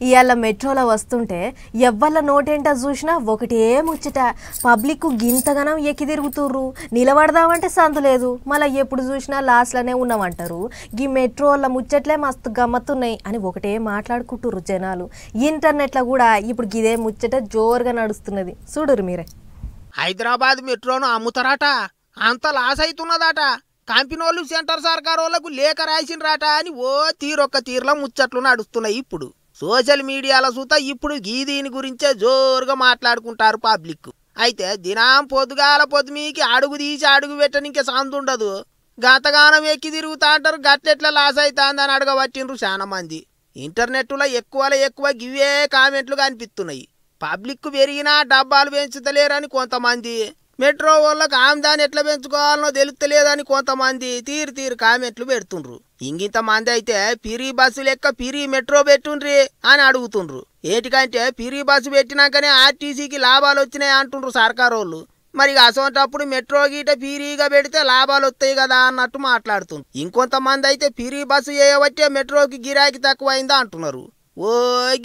ఇవాళ మెట్రోలో వస్తుంటే ఎవ్వళ్ళ నోటేంట చూసినా ఒకటే ముచ్చట. పబ్లిక్ గింతగనం ఎక్కి తిరుగుతుర్రు, నిలబడదామంటే సందు లేదు, మళ్ళీ ఎప్పుడు చూసినా లాస్ట్లోనే ఉన్నామంటారు. ఈ మెట్రోల ముచ్చట్లే మస్తు గమ్మత్తున్నాయి అని ఒకటే మాట్లాడుకుంటుర్రు జనాలు. ఇంటర్నెట్లో కూడా ఇప్పుడు ఇదే ముచ్చట జోరుగా నడుస్తున్నది. చూడురు మీరే. హైదరాబాద్ మెట్రోను అమ్ముతారట, అంత లాస్ అవుతున్నదట. కంపెనీలు సెంటర్ సర్కార్ వాళ్ళకు లేఖ రాసిండ్రాట అని ఓ తీరొక్క తీరులో ముచ్చట్లు నడుస్తున్నాయి. ఇప్పుడు సోషల్ మీడియాలో చూత ఇప్పుడు దీని గురించే జోరుగా మాట్లాడుకుంటారు పబ్లిక్. అయితే దినం పొద్దుగాల పొద్దుమీకి అడుగు తీసి అడుగు పెట్టడానికి సందుండదు. గతగానం ఎక్కి తిరుగుతా అంటారు, గట్లెట్లా లాస్ అవుతుందని అడగబట్టిండ్రు చాలా మంది. ఇంటర్నెట్లో ఎక్కువ గివే కామెంట్లు కనిపిస్తున్నాయి. పబ్లిక్ పెరిగినా డబ్బాలు పెంచుతలేరని కొంతమంది, మెట్రో వాళ్ళకి ఆమ్దాన్ని ఎట్లా పెంచుకోవాలనో తెలుస్తలేదని కొంతమంది తీరు కామెంట్లు పెడుతుండ్రు. ఇంగింతమంది అయితే పిరి బస్సు లెక్క పిరి మెట్రో పెట్టుండ్రి అని అడుగుతుండ్రు. ఏటికంటే పిరి బస్సు పెట్టినాకనే ఆర్టీసీకి లాభాలు వచ్చినాయి అంటుండ్రు సర్కారు వాళ్ళు. మరి అసోంటప్పుడు మెట్రో గీట పిరిగా పెడితే లాభాలు వస్తాయి కదా అన్నట్టు మాట్లాడుతుండ్రు. ఇంకొంతమంది అయితే పిరి బస్సు చేయబట్టే మెట్రోకి గిరాకీ తక్కువైందా అంటున్నారు. ఓ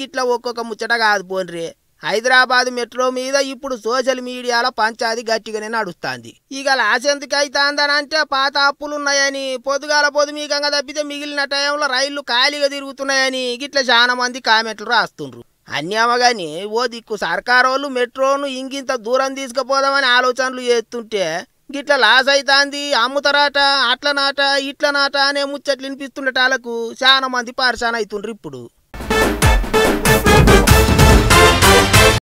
గిట్లా ఒక్కొక్క ముచ్చట కాదు పోన్రి. హైదరాబాద్ మెట్రో మీద ఇప్పుడు సోషల్ మీడియాలో పంచాది గట్టిగానే నడుస్తుంది. ఇక లాస్ ఎందుకు అవుతుందని అంటే పాత అప్పులున్నాయని, పొద్దుగాల పొద్దుమీకంగా తప్పితే మిగిలిన టైంలో రైళ్లు ఖాళీగా తిరుగుతున్నాయని గిట్లా చాలా మంది కామెంట్లు రాస్తుండ్రు. అన్యామగాని ఓ దిక్కు సర్కారు వాళ్ళు మెట్రోను ఇంకింత దూరం తీసుకుపోదామని ఆలోచనలు చేస్తుంటే గిట్లా లాస్ అవుతుంది, అమ్ముతారట, అట్లనాట ఇట్లనాట అనే ముచ్చట్లు వినిపిస్తుండటాలకు చాలా మంది పరిశాన్ అవుతుండ్రు ఇప్పుడు.